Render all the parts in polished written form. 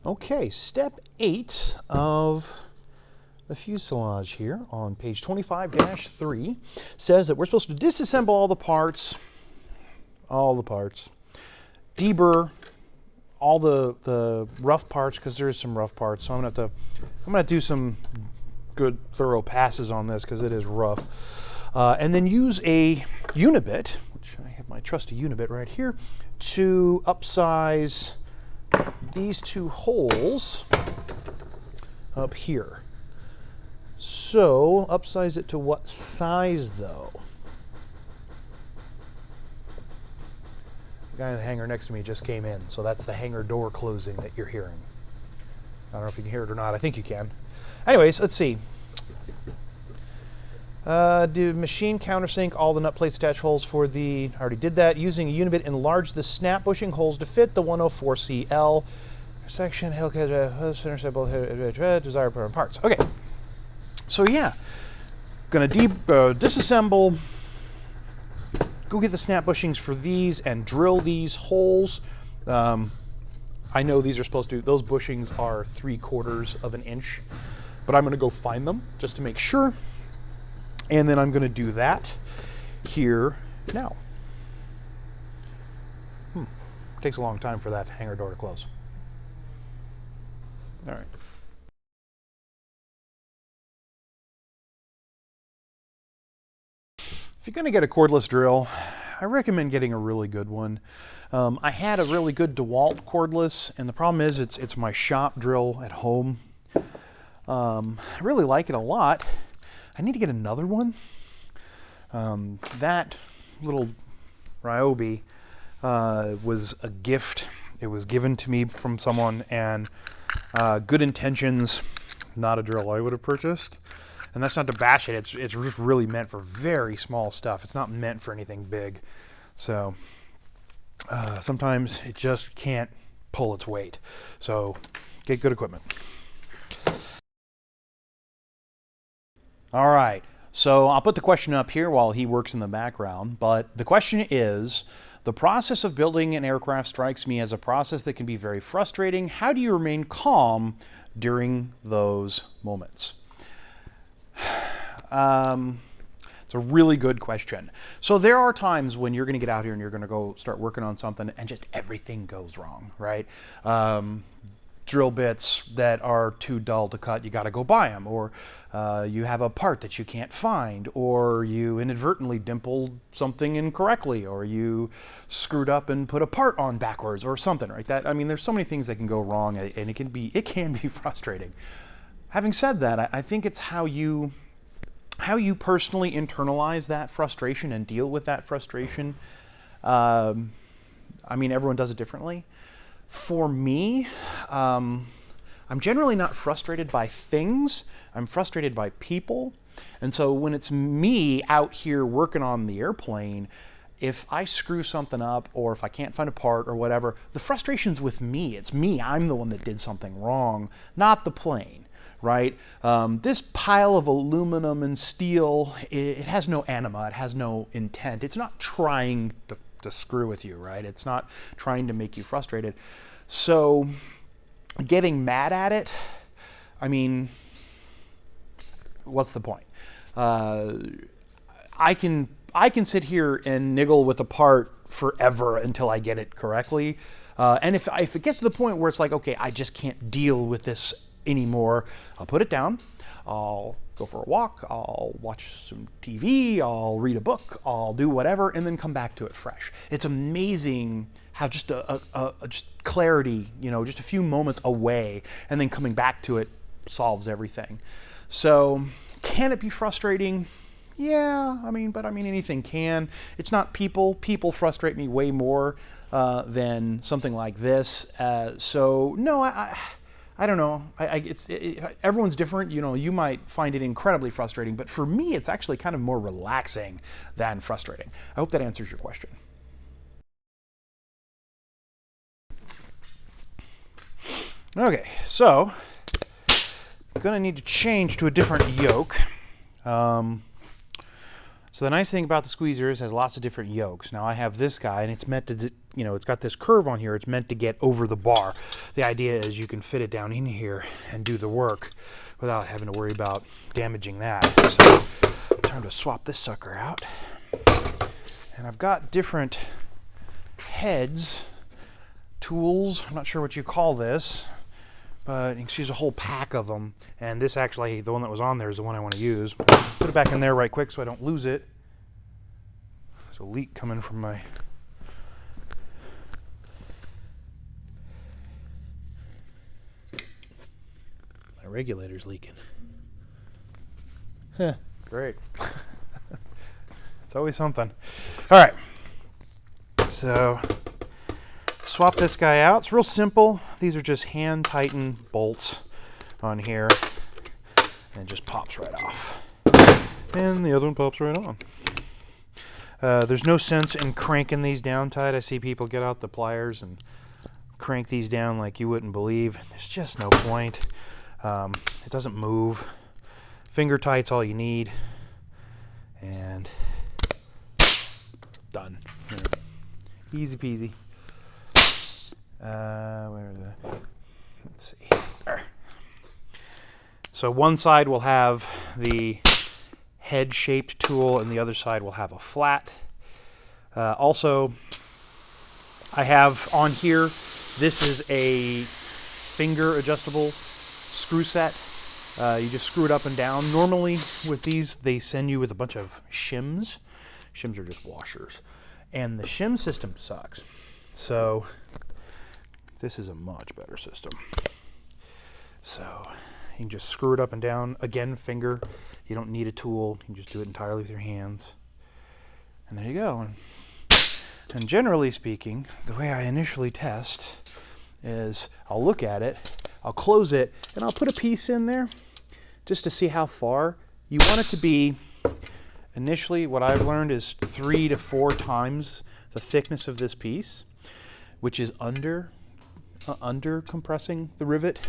Okay, step 8 of the fuselage here on page 25-3 says that we're supposed to disassemble all the parts, deburr all the rough parts, because there is some rough parts. So I'm gonna do some good thorough passes on this because it is rough, and then use a unibit, which I have my trusty unibit right here, to upsize these two holes up here. So upsize it to what size though? The guy in the hangar next to me just came in, so that's the hangar door closing that you're hearing. I don't know if you can hear it or not. I think you can. Anyways, let's see. Do machine countersink all the nut plates attach holes for the, I already did that. Using a unibit, enlarge the snap bushing holes to fit the 104CL section, desired parts. Okay, so yeah, gonna disassemble, go get the snap bushings for these and drill these holes. I know these are supposed to, those bushings are 3/4 of an inch, but I'm gonna go find them just to make sure. And then I'm going to do that here now. Takes a long time for that hangar door to close. All right. If you're going to get a cordless drill, I recommend getting a really good one. I had a really good DeWalt cordless, and the problem is it's my shop drill at home. I really like it a lot. I need to get another one. That little Ryobi was a gift. It was given to me from someone, and good intentions, not a drill I would have purchased. And that's not to bash it. It's just really meant for very small stuff. It's not meant for anything big. So sometimes it just can't pull its weight. So get good equipment. All right, so I'll put the question up here while he works in the background, but the question is, the process of building an aircraft strikes me as a process that can be very frustrating. How do you remain calm during those moments? It's a really good question. So there are times when you're gonna get out here and you're gonna go start working on something and just everything goes wrong, right? Drill bits that are too dull to cut, you got to go buy them, or you have a part that you can't find, or you inadvertently dimpled something incorrectly, or you screwed up and put a part on backwards or something, right? That, I mean, there's so many things that can go wrong, and it can be frustrating. Having said that, I think it's how you personally internalize that frustration and deal with that frustration. I mean, everyone does it differently. For me, I'm generally not frustrated by things. I'm frustrated by people. And so when it's me out here working on the airplane, if I screw something up or if I can't find a part or whatever, the frustration's with me. It's me. I'm the one that did something wrong, not the plane, right? This pile of aluminum and steel, it has no anima. It has no intent. It's not trying to screw with you, right? It's not trying to make you frustrated. So getting mad at it, I mean, what's the point? I can sit here and niggle with a part forever until I get it correctly. And if it gets to the point where it's like, okay, I just can't deal with this anymore, I'll put it down. I'll go for a walk, I'll watch some TV, I'll read a book, I'll do whatever, and then come back to it fresh. It's amazing how just just clarity, you know, just a few moments away, and then coming back to it solves everything. So, can it be frustrating? Yeah, I mean, anything can. It's not people. People frustrate me way more than something like this. So, no, I don't know. Everyone's different. You know, you might find it incredibly frustrating, but for me, it's actually kind of more relaxing than frustrating. I hope that answers your question. Okay, so I'm gonna need to change to a different yoke. So the nice thing about the squeezer is it has lots of different yokes. Now I have this guy, and it's meant to, you know, it's got this curve on here. It's meant to get over the bar. The idea is you can fit it down in here and do the work without having to worry about damaging that. So time to swap this sucker out. And I've got different heads, tools, I'm not sure what you call this, but you can use a whole pack of them. And this actually, the one that was on there is the one I want to use. Put it back in there right quick so I don't lose it. There's a leak coming from my... my regulator's leaking. Huh, great. It's always something. All right, so swap this guy out. It's real simple. These are just hand tighten bolts on here, and it just pops right off. And the other one pops right on. There's no sense in cranking these down tight. I see people get out the pliers and crank these down like you wouldn't believe. There's just no point. It doesn't move. Finger tight's all you need, and done. Easy peasy. Where is it? Let's see. There. So one side will have the head-shaped tool, and the other side will have a flat. Also, I have on here, this is a finger adjustable screw set. You just screw it up and down. Normally with these, they send you with a bunch of shims. Shims are just washers. And the shim system sucks. So this is a much better system. So you can just screw it up and down. Again, finger. You don't need a tool. You can just do it entirely with your hands. And there you go. And generally speaking, the way I initially test is I'll look at it, I'll close it, and I'll put a piece in there just to see how far. You want it to be, initially what I've learned is 3 to 4 times the thickness of this piece, which is under compressing the rivet.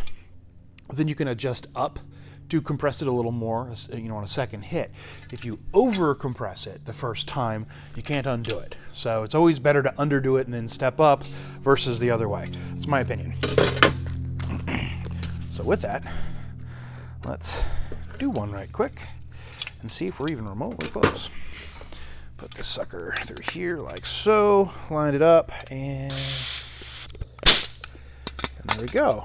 Then you can adjust up to compress it a little more, you know, on a second hit. If you over compress it the first time, you can't undo it. So it's always better to underdo it and then step up versus the other way. That's my opinion. So with that, let's do one right quick and see if we're even remotely close. Put this sucker through here like so, line it up, and there we go.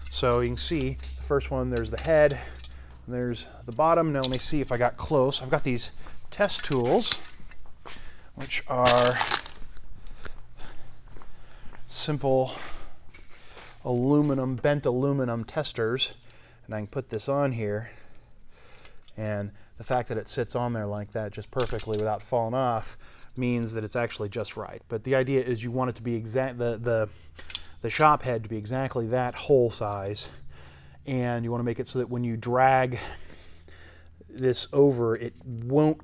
So you can see the first one, there's the head, and there's the bottom. Now let me see if I got close. I've got these test tools, which are simple aluminum, bent aluminum testers. And I can put this on here, and the fact that it sits on there like that just perfectly without falling off means that it's actually just right. But the idea is you want it to be exact, the shop head to be exactly that hole size, and you want to make it so that when you drag this over, it won't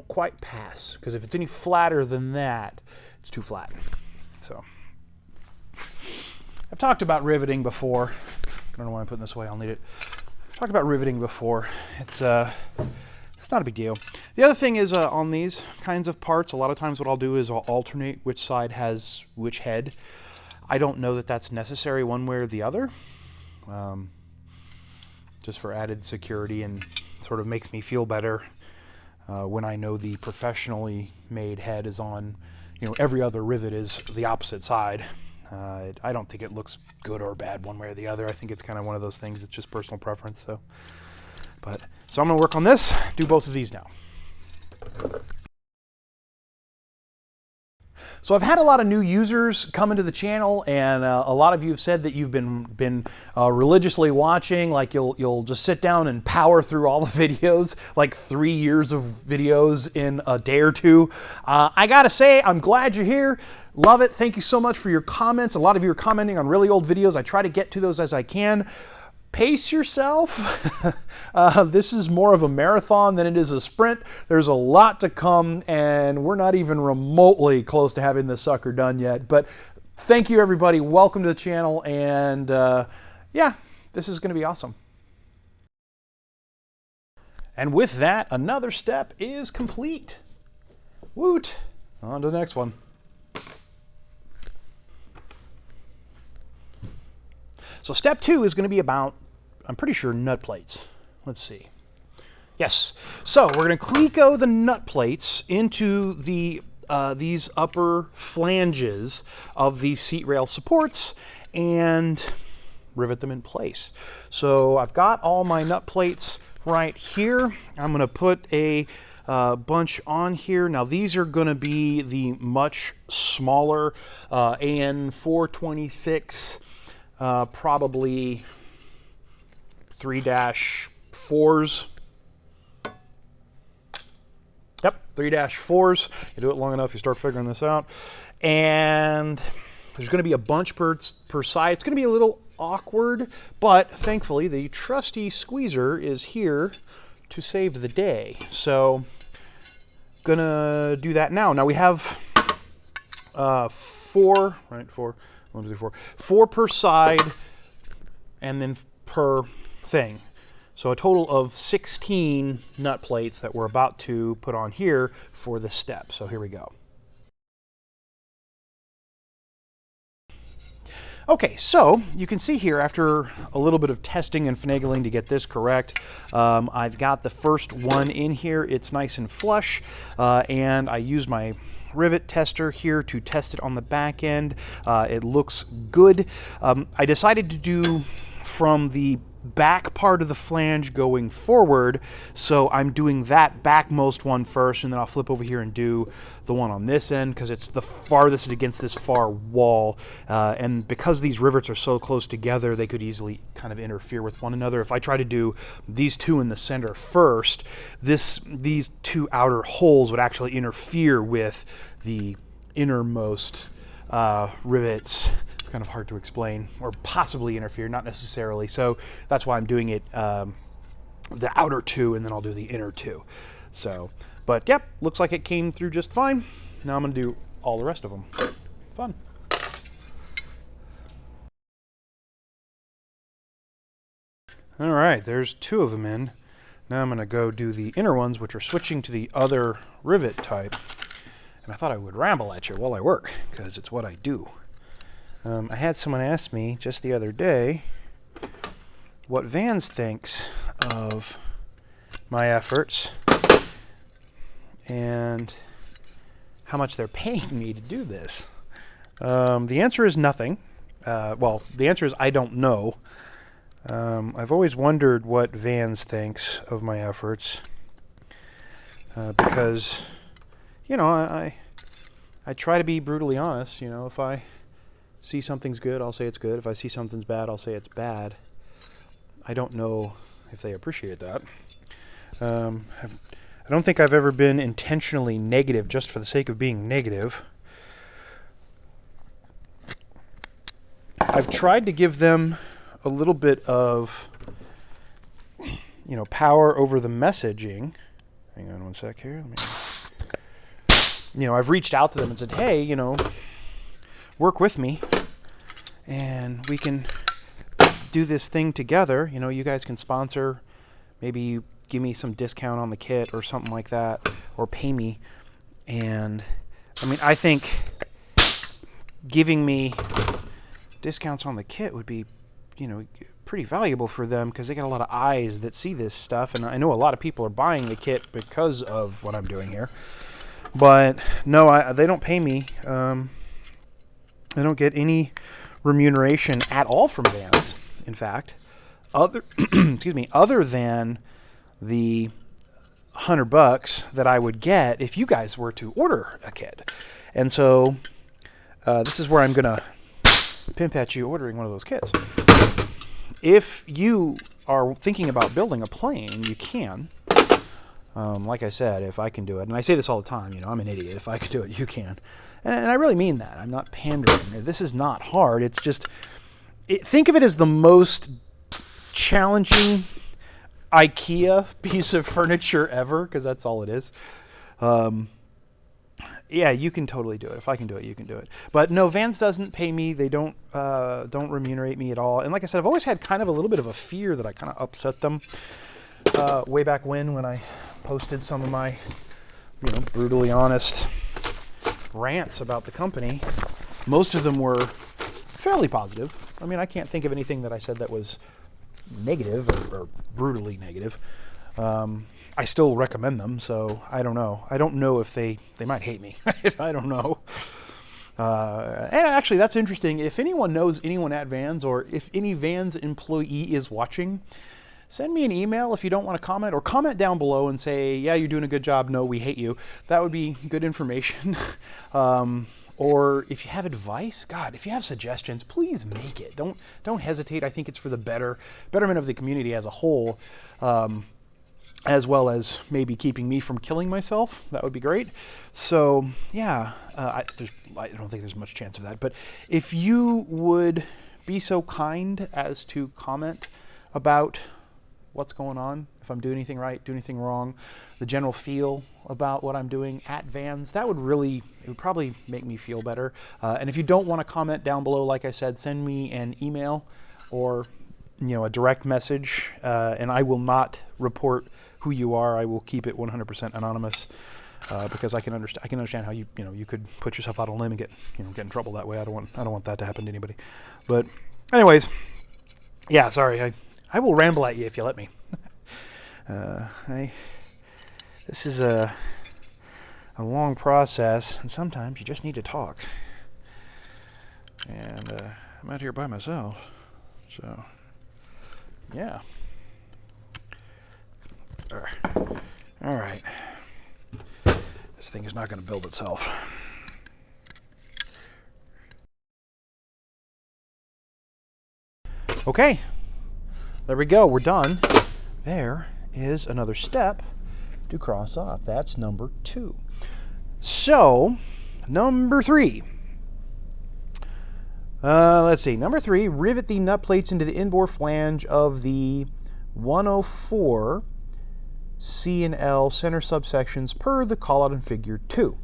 quite pass, because if it's any flatter than that, it's too flat. So I've talked about riveting before. I don't know why I'm putting this away. I'll need it. I've talked about riveting before. It's not a big deal. The other thing is on these kinds of parts, a lot of times what I'll do is I'll alternate which side has which head. I don't know that that's necessary one way or the other, just for added security, and sort of makes me feel better when I know the professionally made head is on, you know, every other rivet is the opposite side. I don't think it looks good or bad one way or the other. I think it's kind of one of those things. It's just personal preference. So I'm going to work on this, do both of these now. So I've had a lot of new users come into the channel, and a lot of you have said that you've been religiously watching. Like you'll just sit down and power through all the videos, like 3 years of videos in a day or two. I gotta say, I'm glad you're here. Love it. Thank you so much for your comments. A lot of you are commenting on really old videos. I try to get to those as I can. Pace yourself. This is more of a marathon than it is a sprint. There's a lot to come, and we're not even remotely close to having this sucker done yet. But thank you, everybody. Welcome to the channel, and yeah, this is going to be awesome. And with that, another step is complete. Woot! On to the next one. So step 2 is going to be about, I'm pretty sure, nut plates. Let's see. Yes. So we're going to cleco the nut plates into the these upper flanges of these seat rail supports and rivet them in place. So I've got all my nut plates right here. I'm going to put a bunch on here. Now these are going to be the much smaller AN 426, probably 3-4s. Yep, 3-4s. You do it long enough, you start figuring this out. And there's going to be a bunch per side. It's going to be a little awkward, but thankfully the trusty squeezer is here to save the day. So, gonna do that now. Now we have 4, right? 4, 1, 2, 3, 4. 4 per side, and then per thing. So a total of 16 nut plates that we're about to put on here for this step. So here we go. Okay, so you can see here after a little bit of testing and finagling to get this correct, I've got the first one in here. It's nice and flush, and I used my rivet tester here to test it on the back end. It looks good. I decided to do from the back part of the flange going forward, so I'm doing that backmost one first, and then I'll flip over here and do the one on this end because it's the farthest against this far wall, and because these rivets are so close together, they could easily kind of interfere with one another. If I try to do these two in the center first, these two outer holes would actually interfere with the innermost rivets. Kind of hard to explain, or possibly interfere, not necessarily. So that's why I'm doing it the outer two, and then I'll do the inner two. So, but yep, looks like it came through just fine. Now I'm going to do all the rest of them. Fun. All right, there's 2 of them in. Now I'm going to go do the inner ones, which are switching to the other rivet type. And I thought I would ramble at you while I work, because it's what I do. I had someone ask me just the other day what Vans thinks of my efforts and how much they're paying me to do this. The answer is nothing. Well, the answer is I don't know. I've always wondered what Vans thinks of my efforts because, you know, I try to be brutally honest. You know, if I see something's good, I'll say it's good. If I see something's bad, I'll say it's bad. I don't know if they appreciate that. I don't think I've ever been intentionally negative just for the sake of being negative. I've tried to give them a little bit of, you know, power over the messaging. Hang on one sec here. You know, I've reached out to them and said, hey, you know, work with me and we can do this thing together. You know, you guys can sponsor, maybe give me some discount on the kit or something like that, or pay me. And I mean, I think giving me discounts on the kit would be, you know, pretty valuable for them because they got a lot of eyes that see this stuff, and I know a lot of people are buying the kit because of what I'm doing here. But no, they don't pay me. I don't get any remuneration at all from Vans, in fact, other other than the $100 that I would get if you guys were to order a kit. And so this is where I'm gonna pimp at you ordering one of those kits. If you are thinking about building a plane, you can. Like I said, if I can do it, and I say this all the time, you know, I'm an idiot. If I can do it, you can. And I really mean that. I'm not pandering. This is not hard. It's just, think of it as the most challenging IKEA piece of furniture ever, because that's all it is. Yeah, you can totally do it. If I can do it, you can do it. But no, Vans doesn't pay me. They don't remunerate me at all. And like I said, I've always had kind of a little bit of a fear that I kind of upset them. way back when I posted some of my, brutally honest rants about the company. Most of them were fairly positive. I mean, I can't think of anything that I said that was negative or brutally negative. I still recommend them, so I don't know. I don't know if they might hate me. I don't know. And actually, that's interesting. If anyone knows anyone at Vans, or if any Vans employee is watching, send me an email if you don't want to comment, or comment down below and say, yeah, you're doing a good job. No, we hate you. That would be good information. Or if you have advice, God, if you have suggestions, please make it. Don't hesitate. I think it's for the betterment of the community as a whole, as well as maybe keeping me from killing myself. That would be great. So yeah, I don't think there's much chance of that. But if you would be so kind as to comment about what's going on, if I'm doing anything right, doing anything wrong, the general feel about what I'm doing at Vans, it would probably make me feel better. And if you don't want to comment down below, like I said, send me an email or a direct message, and I will not report who you are. I will keep it 100% anonymous, because I can understand how you could put yourself out on a limb and get in trouble that way. I don't want that to happen to anybody. But anyways, yeah, sorry. I will ramble at you if you let me. This is a long process, and sometimes you just need to talk. And I'm out here by myself, so yeah. All right. This thing is not going to build itself. Okay. There we go, we're done. There is another step to cross off. That's number 2. So, number 3. Let's see, number 3, rivet the nut plates into the inboard flange of the 104 C and L center subsections per the callout in figure 2.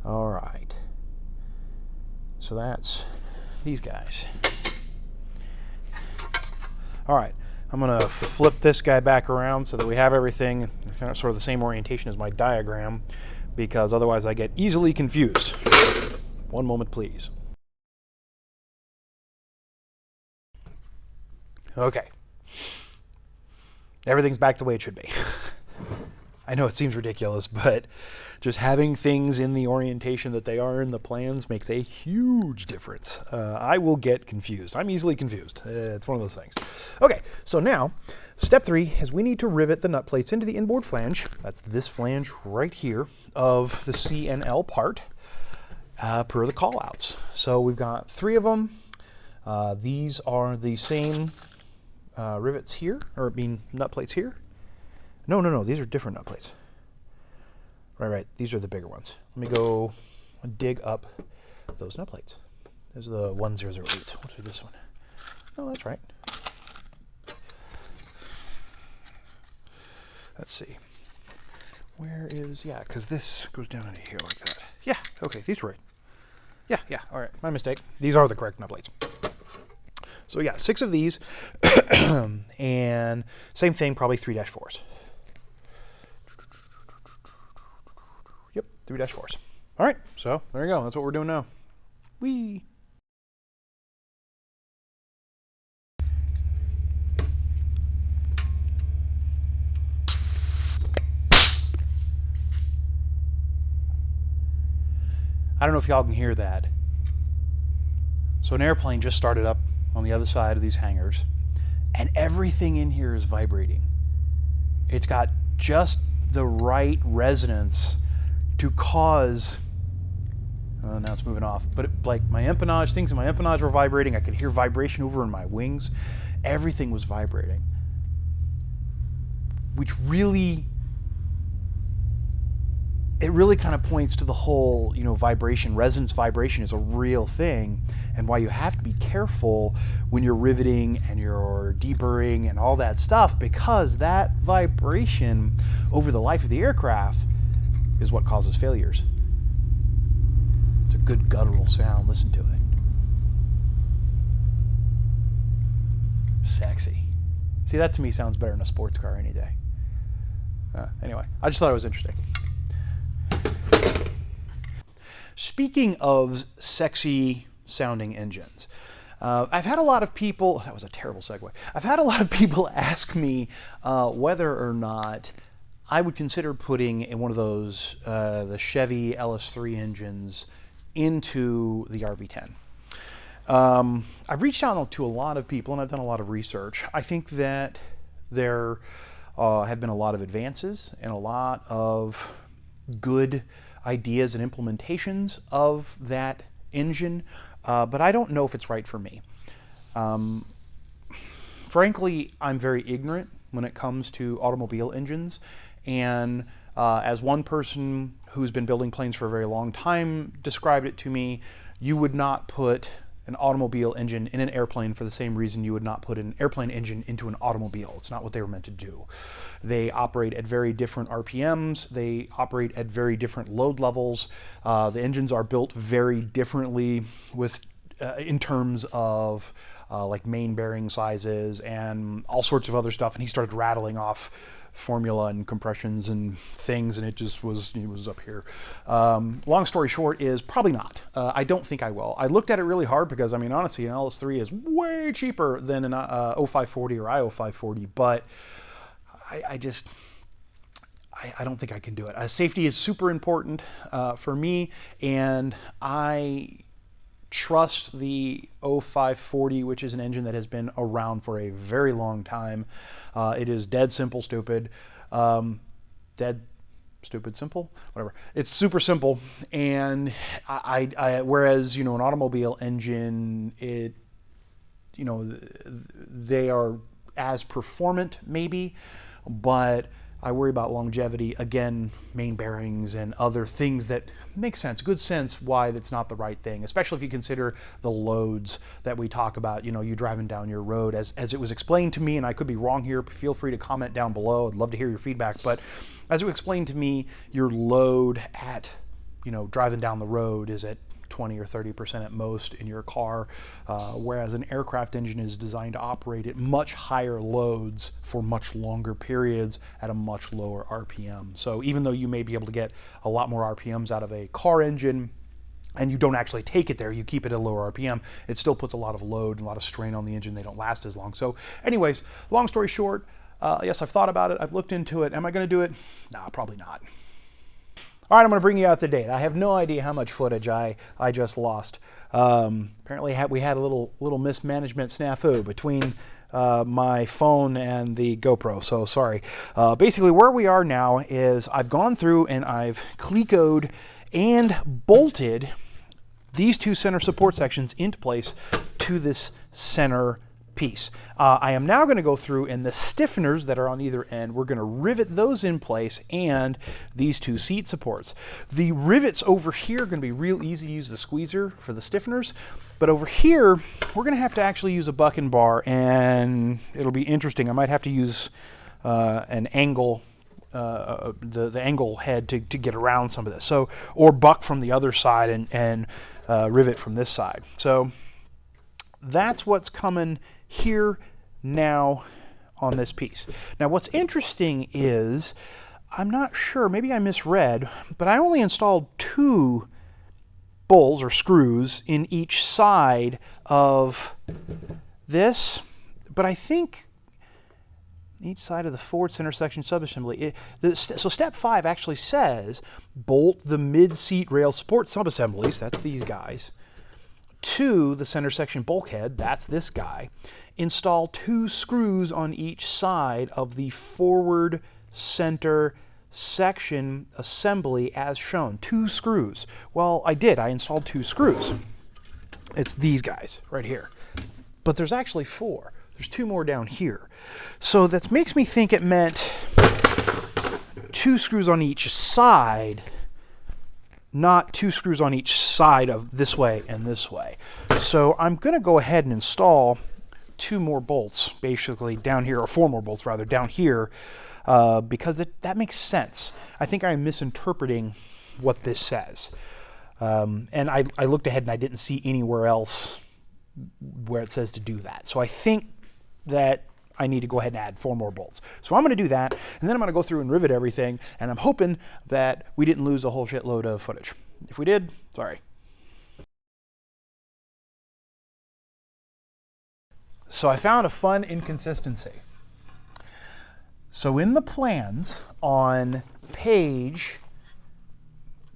All right. So that's these guys. All right, I'm gonna flip this guy back around so that we have everything kind of sort of the same orientation as my diagram, because otherwise I get easily confused. One moment, please. Okay. Everything's back the way it should be. I know it seems ridiculous, but just having things in the orientation that they are in the plans makes a huge difference. I will get confused. I'm easily confused. It's one of those things. Okay, so now, step 3 is we need to rivet the nut plates into the inboard flange. That's this flange right here of the C and L part, per the callouts. So we've got 3 of them. These are the same rivets here, or nut plates here. No, these are different nut plates. Right, these are the bigger ones. Let me go dig up those nut plates. There's the 1008s. What's this one? Oh, that's right. Let's see. Where is, yeah, because this goes down into here like that. Yeah, okay, these are right. Yeah, all right, my mistake. These are the correct nut plates. So yeah, 6 of these, and same thing, probably 3-4s. Yep, 3-4s. All right, so there you go. That's what we're doing now. Whee! I don't know if y'all can hear that. So an airplane just started up on the other side of these hangars, and everything in here is vibrating. It's got just the right resonance to cause, now it's moving off, but like my empennage, things in my empennage were vibrating. I could hear vibration over in my wings. Everything was vibrating, which really, it really kind of points to the whole, vibration, resonance vibration is a real thing, and why you have to be careful when you're riveting and you're deburring and all that stuff, because that vibration over the life of the aircraft is what causes failures. It's a good guttural sound. Listen to it. Sexy. See, that to me sounds better than a sports car any day. Anyway, I just thought it was interesting. Speaking of sexy sounding engines, I've had a lot of people, that was a terrible segue. I've had a lot of people ask me whether or not I would consider putting in one of those, the Chevy LS3 engines into the RV-10. I've reached out to a lot of people and I've done a lot of research. I think that there have been a lot of advances and a lot of good ideas and implementations of that engine, but I don't know if it's right for me. Frankly, I'm very ignorant when it comes to automobile engines, and as one person who's been building planes for a very long time described it to me, you would not put an automobile engine in an airplane for the same reason you would not put an airplane engine into an automobile. It's not what they were meant to do. They operate at very different RPMs. They operate at very different load levels. The engines are built very differently with, in terms of like main bearing sizes and all sorts of other stuff. And he started rattling off formula and compressions and things, and it was up here. Long story short is probably not. I don't think I will. I looked at it really hard because, I mean, honestly, an LS3 is way cheaper than an 0540 or IO540, but I don't think I can do it. Safety is super important for me, and I trust the 0540, which is an engine that has been around for a very long time. It is dead simple, stupid. Dead, stupid, simple, whatever. It's super simple, and whereas, you know, an automobile engine, it, you know, they are as performant maybe, but I worry about longevity, again, main bearings and other things that make sense, good sense why that's not the right thing, especially if you consider the loads that we talk about, you know, you driving down your road. As it was explained to me, and I could be wrong here, feel free to comment down below. I'd love to hear your feedback, but as it was explained to me, your load at, you know, driving down the road is at 20 or 30% at most in your car, whereas an aircraft engine is designed to operate at much higher loads for much longer periods at a much lower RPM. So even though you may be able to get a lot more RPMs out of a car engine, and you don't actually take it there, you keep it at a lower RPM, it still puts a lot of load and a lot of strain on the engine. They don't last as long. So anyways, long story short, yes, I've thought about it, I've looked into it. Am I going to do it? Nah, probably not. All right, I'm going to bring you out to date. I have no idea how much footage I just lost. Apparently we had a little mismanagement snafu between my phone and the GoPro, so sorry. Basically where we are now is I've gone through and I've clecoed and bolted these two center support sections into place to this center piece. I am now going to go through, and the stiffeners that are on either end, we're going to rivet those in place, and these two seat supports. The rivets over here are going to be real easy to use the squeezer for the stiffeners, but over here we're going to have to actually use a buck and bar, and it'll be interesting. I might have to use an angle, the angle head to get around some of this, so, or buck from the other side and rivet from this side. So that's what's coming here now on this piece. Now what's interesting is, I'm not sure, maybe I misread, but I only installed 2 bolts or screws in each side of this, but I think each side of the forward center section subassembly. So step 5 actually says bolt the mid-seat rail support subassemblies, that's these guys, to the center section bulkhead, that's this guy. Install 2 screws on each side of the forward center section assembly as shown. 2 screws. Well, I did. I installed 2 screws. It's these guys right here. But there's actually 4. There's 2 more down here. So that makes me think it meant 2 screws on each side, not 2 screws on each side of this way and this way. So I'm going to go ahead and install 2 more bolts basically down here, or 4 more bolts rather down here, because that makes sense. I think I'm misinterpreting what this says. And I looked ahead and I didn't see anywhere else where it says to do that. So I think that I need to go ahead and add 4 more bolts. So I'm going to do that, and then I'm going to go through and rivet everything, and I'm hoping that we didn't lose a whole shitload of footage. If we did, sorry. So I found a fun inconsistency. So in the plans on page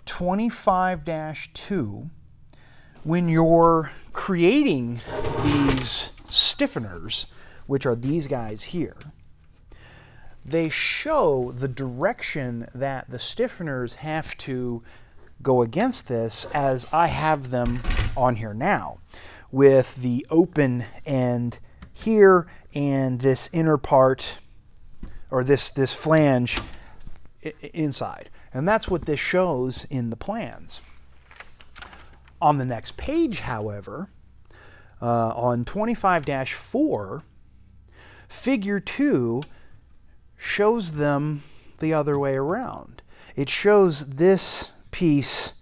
25-2, when you're creating these stiffeners, which are these guys here, they show the direction that the stiffeners have to go against this as I have them on here now, with the open end here and this inner part, or this flange inside. And that's what this shows in the plans. On the next page, however, on 25-4, figure 2 shows them the other way around. It shows this piece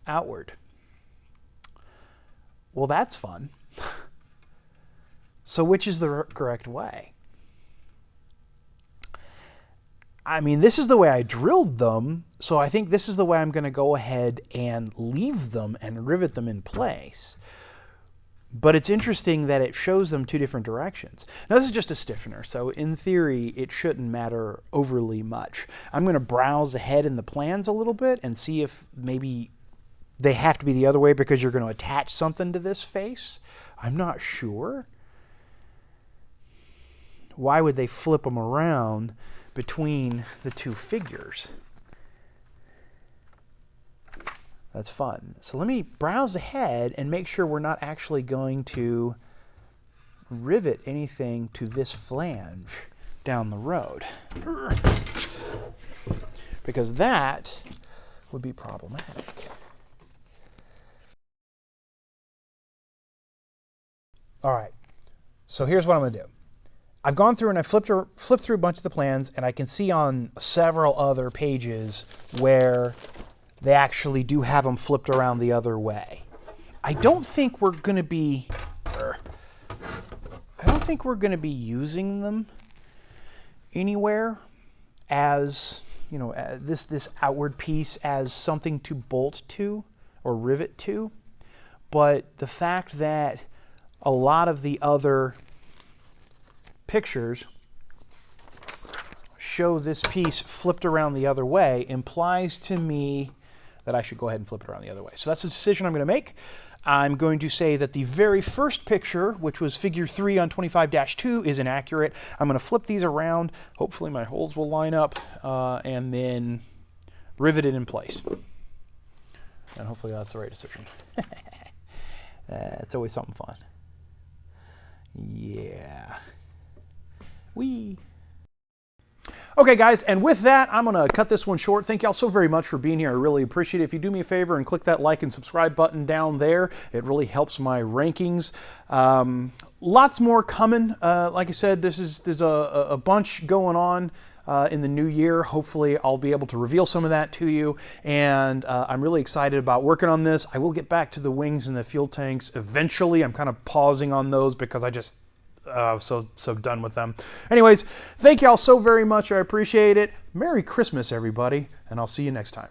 outward. Well, that's fun. So which is the correct way? I mean, this is the way I drilled them, so I think this is the way I'm going to go ahead and leave them and rivet them in place. But it's interesting that it shows them 2 different directions. Now, this is just a stiffener, so in theory, it shouldn't matter overly much. I'm going to browse ahead in the plans a little bit and see if maybe they have to be the other way because you're going to attach something to this face. I'm not sure. Why would they flip them around between the 2 figures? That's fun. So let me browse ahead and make sure we're not actually going to rivet anything to this flange down the road, because that would be problematic. All right, so here's what I'm going to do. I've gone through and I flipped through a bunch of the plans, and I can see on several other pages where they actually do have them flipped around the other way. I don't think we're going to be using them anywhere as, you know, this outward piece as something to bolt to or rivet to. But the fact that a lot of the other pictures show this piece flipped around the other way implies to me that I should go ahead and flip it around the other way. So that's the decision I'm going to make. I'm going to say that the very first picture, which was figure 3 on 25-2, is inaccurate. I'm going to flip these around. Hopefully my holes will line up, and then rivet it in place. And hopefully that's the right decision. It's always something fun. Yeah. Whee! Okay, guys, and with that, I'm going to cut this one short. Thank y'all so very much for being here. I really appreciate it. If you do me a favor and click that like and subscribe button down there, it really helps my rankings. Lots more coming. Like I said, there's a bunch going on in the new year. Hopefully, I'll be able to reveal some of that to you, and I'm really excited about working on this. I will get back to the wings and the fuel tanks eventually. I'm kind of pausing on those because I just so done with them. Anyways, thank y'all so very much. I appreciate it. Merry Christmas, everybody, and I'll see you next time.